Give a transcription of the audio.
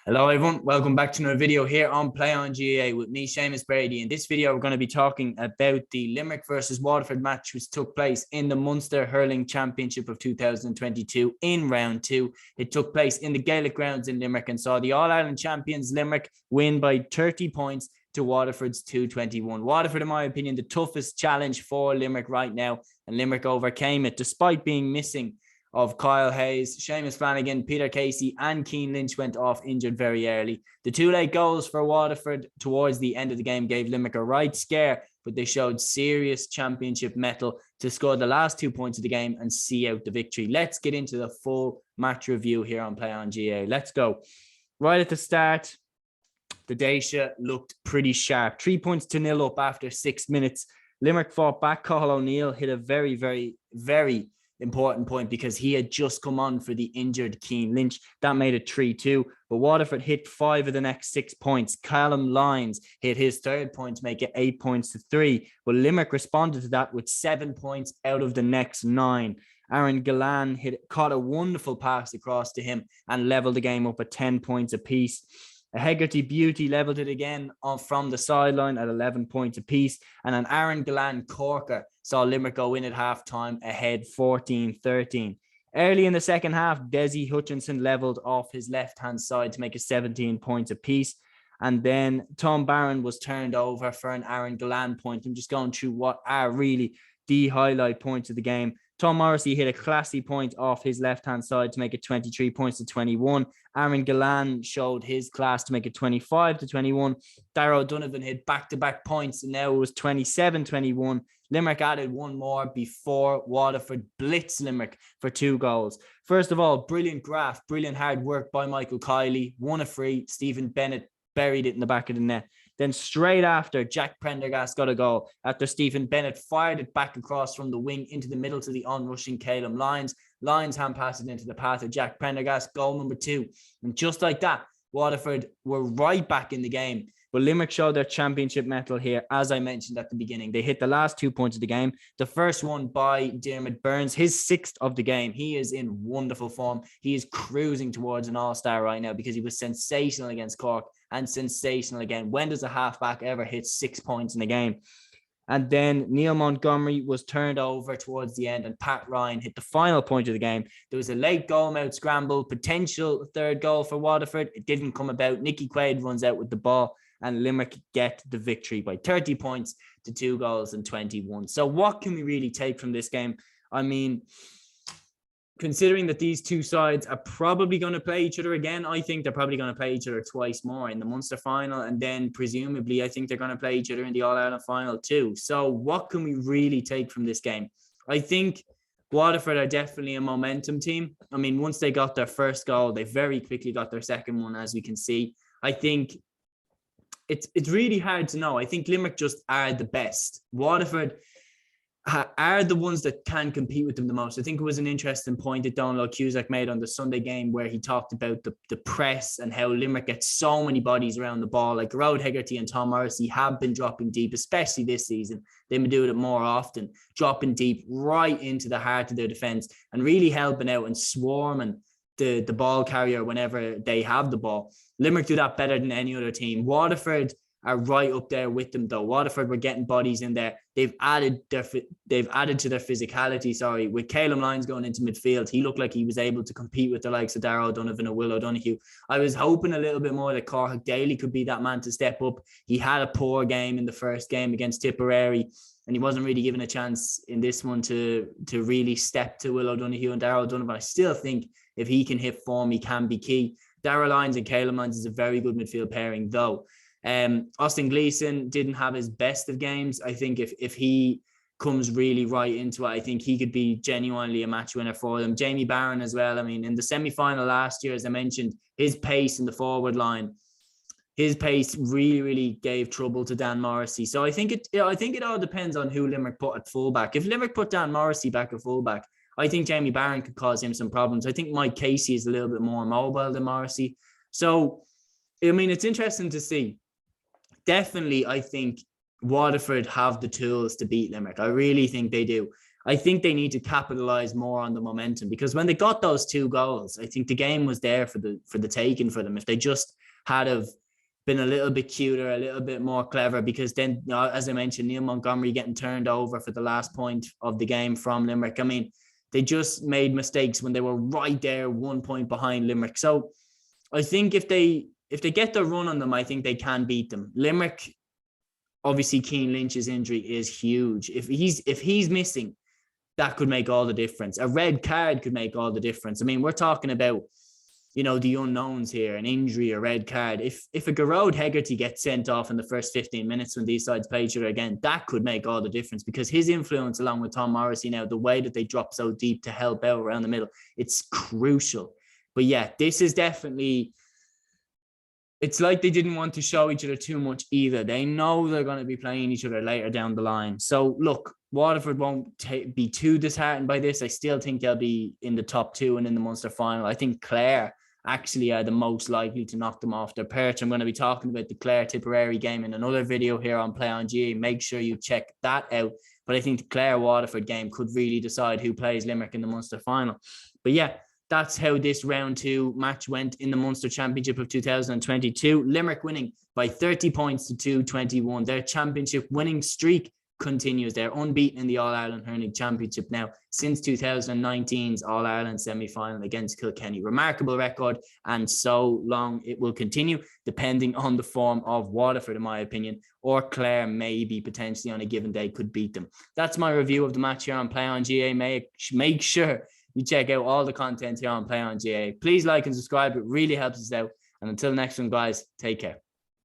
Hello everyone, welcome back to another video here on Play on GAA with me, Seamus Brady. In this video, we're going to be talking about the Limerick versus Waterford match which took place in the Munster Hurling Championship of 2022 in round 2. It took place in the Gaelic grounds in Limerick and saw the All-Ireland champions Limerick win by 30 points to Waterford's 2-21. Waterford, in my opinion, the toughest challenge for Limerick right now, and Limerick overcame it despite being missing of Kyle Hayes, Seamus Flanagan, Peter Casey and Cian Lynch went off injured very early. The two late goals for Waterford towards the end of the game gave Limerick a right scare, but they showed serious championship mettle to score the last 2 points of the game and see out the victory. Let's get into the full match review here on Play on GAA. Let's go. Right at the start, the Daisha looked pretty sharp. 3 points to 0 up after 6 minutes. Limerick fought back. Cathal O'Neill hit a very important point because he had just come on for the injured Cian Lynch. That made it 3-2, but Waterford hit 5 of the next 6 points. Callum Lyons hit his third point to make it 8 points to 3, but Limerick responded to that with 7 points out of the next 9. Aaron Gillan caught a wonderful pass across to him and leveled the game up at 10 points apiece. A Hegarty Beauty levelled it again from the sideline at 11 points apiece, and an Aaron Gillan corker saw Limerick go in at half-time ahead 14-13. Early in the second half, Desi Hutchinson levelled off his left-hand side to make it 17 points apiece, and then Tom Barron was turned over for an Aaron Gillan point. I'm just going through what are really the highlight points of the game. Tom Morrissey hit a classy point off his left-hand side to make it 23 points to 21. Aaron Gillan showed his class to make it 25 to 21. Darragh O'Donovan hit back-to-back points, and now it was 27-21. Limerick added one more before Waterford blitzed Limerick for 2 goals. First of all, brilliant graft, brilliant hard work by Michael Kiley. Won a free. Stephen Bennett buried it in the back of the net. Then straight after, Jack Prendergast got a goal after Stephen Bennett fired it back across from the wing into the middle to the onrushing Calum Lyons. Lyons hand passed it into the path of Jack Prendergast, goal number 2. And just like that, Waterford were right back in the game. But Limerick showed their championship mettle here, as I mentioned at the beginning. They hit the last 2 points of the game. The first one by Dermot Burns, his 6th of the game. He is in wonderful form. He is cruising towards an all-star right now because he was sensational against Cork and sensational again. When does a halfback ever hit 6 points in a game? And then Neil Montgomery was turned over towards the end, and Pat Ryan hit the final point of the game. There was a late goal mouth scramble, potential third goal for Waterford. It didn't come about. Nicky Quaid runs out with the ball, and Limerick get the victory by 30 points to 2 goals and 21. So what can we really take from this game? I mean, considering that these two sides are probably going to play each other again, I think they're probably going to play each other twice more in the Munster final, and then presumably I think they're going to play each other in the All-Ireland final too. So what can we really take from this game? I think Waterford are definitely a momentum team. I mean, once they got their first goal, they very quickly got their second one, as we can see. I think it's really hard to know. I think Limerick just are the best. Waterford are the ones that can compete with them the most. I think it was an interesting point that Donald Cusack made on the Sunday game where he talked about the press and how Limerick gets so many bodies around the ball. Like Rod Hegarty and Tom Morrissey have been dropping deep, especially this season. They've been doing it more often, dropping deep right into the heart of their defence and really helping out and swarming the ball carrier whenever they have the ball. Limerick do that better than any other team. Waterford are right up there with them though. Waterford were getting bodies in there. They've added to their physicality, with Calum Lyons going into midfield. He looked like he was able to compete with the likes of Darragh O'Donovan and Will O'Donoghue. I was hoping a little bit more that Cormac Daly could be that man to step up. He had a poor game in the first game against Tipperary, and he wasn't really given a chance in this one to really step to Will O'Donoghue and Darragh O'Donovan. I still think if he can hit form, he can be key. Darragh Lyons and Calum Lyons is a very good midfield pairing though. Austin Gleeson didn't have his best of games. I think if he comes really right into it, I think he could be genuinely a match winner for them. Jamie Barron as well. I mean, in the semi-final last year, as I mentioned, his pace in the forward line, his pace really gave trouble to Dan Morrissey. So I think it all depends on who Limerick put at fullback. If Limerick put Dan Morrissey back at fullback, I think Jamie Barron could cause him some problems. I think Mike Casey is a little bit more mobile than Morrissey. So, I mean, it's interesting to see. Definitely, I think Waterford have the tools to beat Limerick. I really think they do. I think they need to capitalize more on the momentum, because when they got those 2 goals, I think the game was there for the taking for them. If they just had have been a little bit cuter, a little bit more clever, because then, as I mentioned, Neil Montgomery getting turned over for the last point of the game from Limerick. I mean, they just made mistakes when they were right there 1 point behind Limerick. So I think if they get the run on them, I think they can beat them. Limerick, obviously, Keane Lynch's injury is huge. If he's missing, that could make all the difference. A red card could make all the difference. I mean, we're talking about, the unknowns here, an injury, a red card. If a Gearóid Hegarty gets sent off in the first 15 minutes when these sides play each other again, that could make all the difference, because his influence, along with Tom Morrissey now, the way that they drop so deep to help out around the middle, it's crucial. But yeah, this is definitely, it's like they didn't want to show each other too much either. They know they're going to be playing each other later down the line. So look, Waterford won't be too disheartened by this. I still think they'll be in the top 2 and in the Munster final. I think Clare actually are the most likely to knock them off their perch. I'm going to be talking about the Clare-Tipperary game in another video here on Play on GAA. Make sure you check that out. But I think the Clare-Waterford game could really decide who plays Limerick in the Munster final. But yeah, that's how this round 2 match went in the Munster Championship of 2022. Limerick winning by 30 points to 221. Their championship winning streak continues. They're unbeaten in the All-Ireland Hurling Championship now since 2019's All-Ireland semi-final against Kilkenny. Remarkable record, and so long it will continue, depending on the form of Waterford, in my opinion, or Clare maybe potentially on a given day could beat them. That's my review of the match here on Play on GAA. Make sure you check out all the content here on Play on GAA. Please like and subscribe. It really helps us out. And until next one, guys, take care.